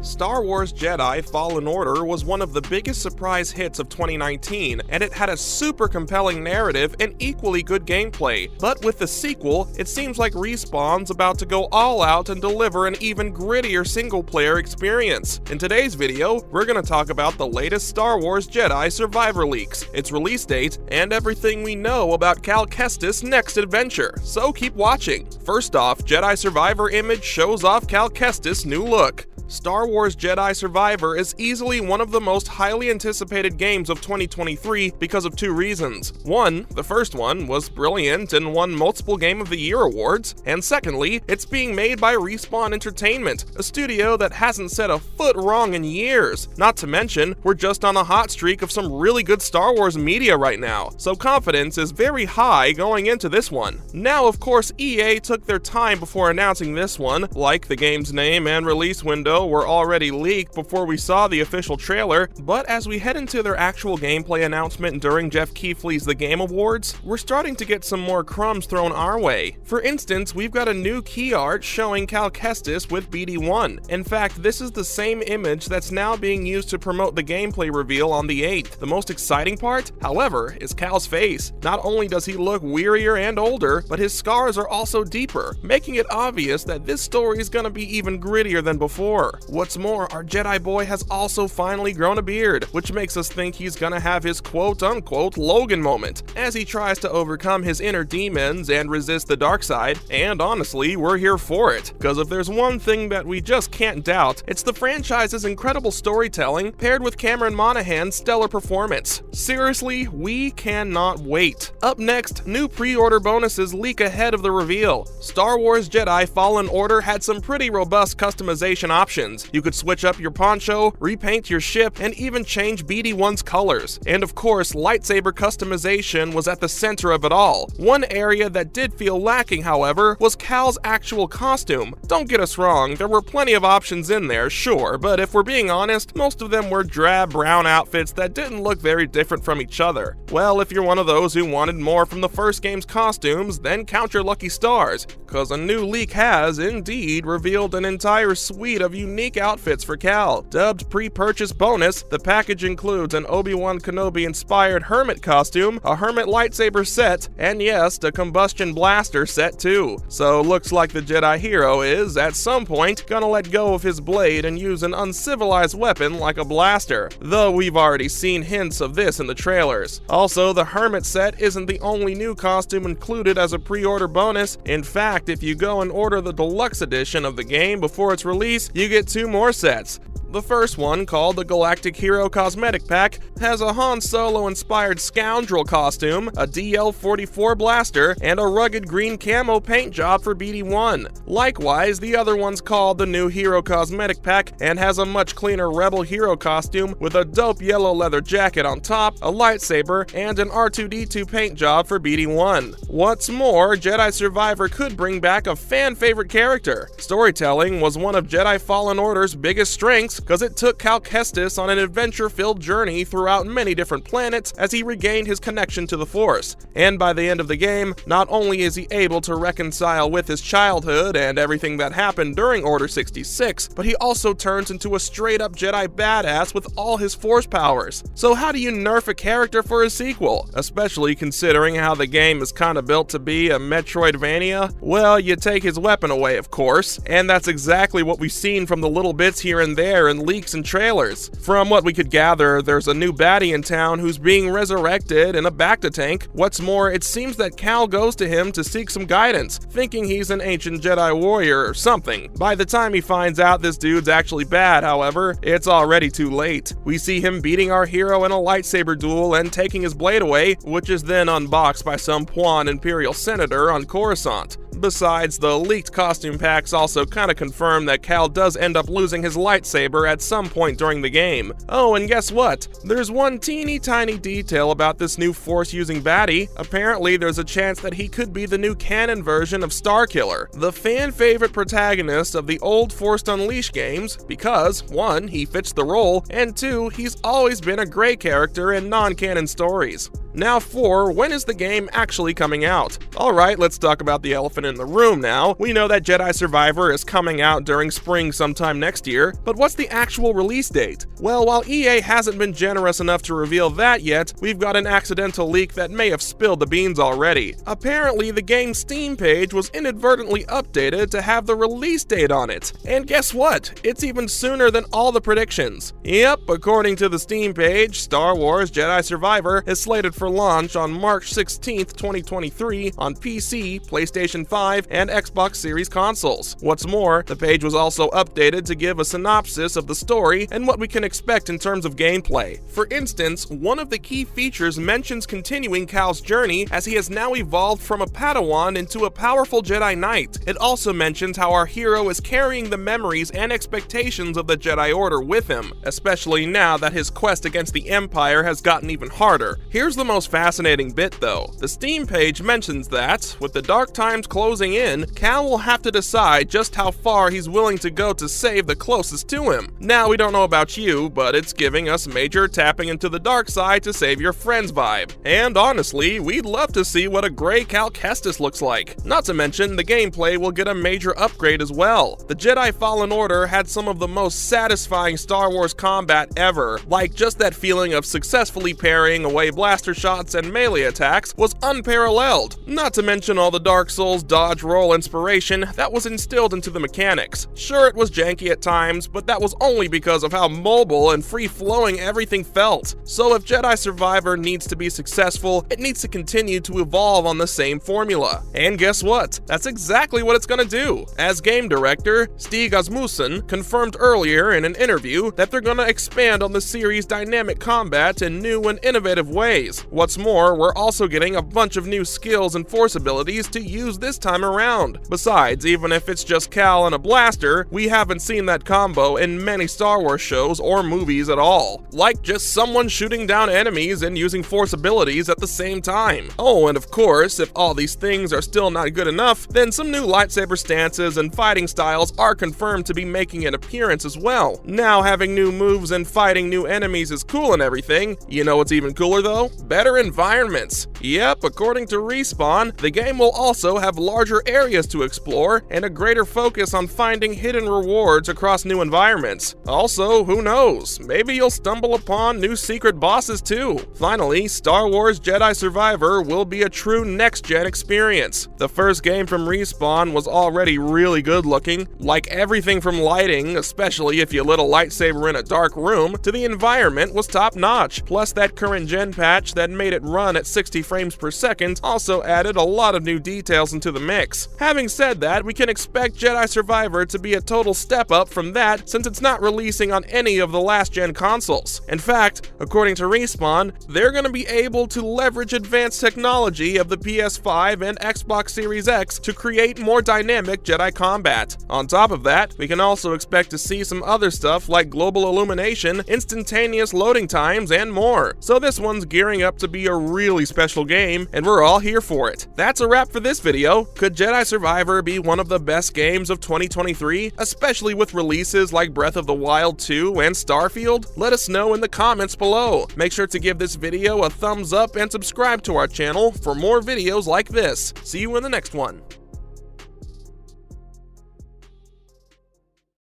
Star Wars Jedi Fallen Order was one of the biggest surprise hits of 2019, and it had a super compelling narrative and equally good gameplay. But with the sequel, it seems like Respawn's about to go all out and deliver an even grittier single-player experience. In today's video, we're going to talk about the latest Star Wars Jedi Survivor leaks, its release date, and everything we know about Cal Kestis' next adventure, so keep watching. First off, Jedi Survivor image shows off Cal Kestis' new look. Star Wars Jedi Survivor is easily one of the most highly anticipated games of 2023 because of two reasons. One, the first one was brilliant and won multiple Game of the Year awards, and secondly, it's being made by Respawn Entertainment, a studio that hasn't set a foot wrong in years. Not to mention, we're just on a hot streak of some really good Star Wars media right now, so confidence is very high going into this one. Now, of course, EA took their time before announcing this one, like the game's name and release window were already leaked before we saw the official trailer, but as we head into their actual gameplay announcement during Jeff Keighley's The Game Awards, we're starting to get some more crumbs thrown our way. For instance, we've got a new key art showing Cal Kestis with BD1. In fact, this is the same image that's now being used to promote the gameplay reveal on the 8th. The most exciting part, however, is Cal's face. Not only does he look wearier and older, but his scars are also deeper, making it obvious that this story is gonna be even grittier than before. What's more, our Jedi boy has also finally grown a beard, which makes us think he's gonna have his quote-unquote Logan moment, as he tries to overcome his inner demons and resist the dark side, and honestly, we're here for it, because if there's one thing that we just can't doubt, it's the franchise's incredible storytelling paired with Cameron Monaghan's stellar performance. Seriously, we cannot wait. Up next, new pre-order bonuses leak ahead of the reveal. Star Wars Jedi Fallen Order had some pretty robust customization options. You could switch up your poncho, repaint your ship, and even change BD1's colors. And of course, lightsaber customization was at the center of it all. One area that did feel lacking, however, was Cal's actual costume. Don't get us wrong, there were plenty of options in there, sure, but if we're being honest, most of them were drab brown outfits that didn't look very different from each other. Well, if you're one of those who wanted more from the first game's costumes, then count your lucky stars, cause a new leak has, indeed, revealed an entire suite of unique outfits for Cal. Dubbed pre-purchase bonus, the package includes an Obi-Wan Kenobi-inspired hermit costume, a hermit lightsaber set, and yes, a combustion blaster set too. So looks like the Jedi hero is, at some point, gonna let go of his blade and use an uncivilized weapon like a blaster, though we've already seen hints of this in the trailers. Also, the hermit set isn't the only new costume included as a pre-order bonus. In fact, if you go and order the deluxe edition of the game before its release, you get two more sets. The first one, called the Galactic Hero Cosmetic Pack, has a Han Solo-inspired scoundrel costume, a DL-44 blaster, and a rugged green camo paint job for BD1. Likewise, the other one's called the New Hero Cosmetic Pack and has a much cleaner Rebel Hero costume with a dope yellow leather jacket on top, a lightsaber, and an R2-D2 paint job for BD1. What's more, Jedi Survivor could bring back a fan-favorite character. Storytelling was one of Jedi Fallen Order's biggest strengths, because it took Cal Kestis on an adventure-filled journey throughout many different planets as he regained his connection to the Force. And by the end of the game, not only is he able to reconcile with his childhood and everything that happened during Order 66, but he also turns into a straight-up Jedi badass with all his Force powers. So how do you nerf a character for a sequel? Especially considering how the game is kinda built to be a Metroidvania? Well, you take his weapon away, of course, and that's exactly what we've seen from the little bits here and there in leaks and trailers. From what we could gather, there's a new baddie in town who's being resurrected in a Bacta tank. What's more, it seems that Cal goes to him to seek some guidance, thinking he's an ancient Jedi warrior or something. By the time he finds out this dude's actually bad, however, it's already too late. We see him beating our hero in a lightsaber duel and taking his blade away, which is then unboxed by some Puan Imperial senator on Coruscant. Besides, the leaked costume packs also kinda confirm that Cal does end up losing his lightsaber at some point during the game. Oh, and guess what? There's one teeny tiny detail about this new Force-using baddie. Apparently, there's a chance that he could be the new canon version of Starkiller, the fan-favorite protagonist of the old Force Unleashed games, because 1, he fits the role, and 2, he's always been a great character in non-canon stories. Now when is the game actually coming out? Alright, let's talk about the elephant in the room now. We know that Jedi Survivor is coming out during spring sometime next year, but what's the actual release date? Well, while EA hasn't been generous enough to reveal that yet, we've got an accidental leak that may have spilled the beans already. Apparently, the game's Steam page was inadvertently updated to have the release date on it. And guess what? It's even sooner than all the predictions. Yep, according to the Steam page, Star Wars Jedi Survivor is slated for launch on March 16th, 2023 on PC, PlayStation 5, and Xbox Series consoles. What's more, the page was also updated to give a synopsis of the story and what we can expect in terms of gameplay. For instance, one of the key features mentions continuing Cal's journey as he has now evolved from a Padawan into a powerful Jedi Knight. It also mentions how our hero is carrying the memories and expectations of the Jedi Order with him, especially now that his quest against the Empire has gotten even harder. Here's the most fascinating bit though. The Steam page mentions that, with the dark times closing in, Cal will have to decide just how far he's willing to go to save the closest to him. Now, we don't know about you, but it's giving us major tapping into the dark side to save your friends vibe. And honestly, we'd love to see what a gray Cal Kestis looks like. Not to mention, the gameplay will get a major upgrade as well. The Jedi Fallen Order had some of the most satisfying Star Wars combat ever, like just that feeling of successfully parrying away blaster shots and melee attacks was unparalleled. Not to mention all the Dark Souls dodge roll inspiration that was instilled into the mechanics. Sure, it was janky at times, but that was only because of how mobile and free-flowing everything felt. So if Jedi Survivor needs to be successful, it needs to continue to evolve on the same formula. And guess what? That's exactly what it's gonna do. As game director, Stig Asmussen confirmed earlier in an interview that they're gonna expand on the series' dynamic combat in new and innovative ways. What's more, we're also getting a bunch of new skills and force abilities to use this time around. Besides, even if it's just Cal and a blaster, we haven't seen that combo in many Star Wars shows or movies at all. Like just someone shooting down enemies and using force abilities at the same time. Oh, and of course, if all these things are still not good enough, then some new lightsaber stances and fighting styles are confirmed to be making an appearance as well. Now, having new moves and fighting new enemies is cool and everything. You know what's even cooler though? Better environments. Yep, according to Respawn, the game will also have larger areas to explore and a greater focus on finding hidden rewards across new environments. Also, who knows? Maybe you'll stumble upon new secret bosses too. Finally, Star Wars Jedi Survivor will be a true next-gen experience. The first game from Respawn was already really good looking, like everything from lighting, especially if you lit a lightsaber in a dark room, to the environment was top-notch. Plus, that current gen patch that made it run at 60 frames per second also added a lot of new details into the mix. Having said that, we can expect Jedi Survivor to be a total step up from that since it's not releasing on any of the last-gen consoles. In fact, according to Respawn, they're going to be able to leverage advanced technology of the PS5 and Xbox Series X to create more dynamic Jedi combat. On top of that, we can also expect to see some other stuff like global illumination, instantaneous loading times, and more. So this one's gearing up to be a really special game, and we're all here for it. That's a wrap for this video. Could Jedi Survivor be one of the best games of 2023, especially with releases like Breath of the Wild 2 and Starfield? Let us know in the comments below. Make sure to give this video a thumbs up and subscribe to our channel for more videos like this. See you in the next one.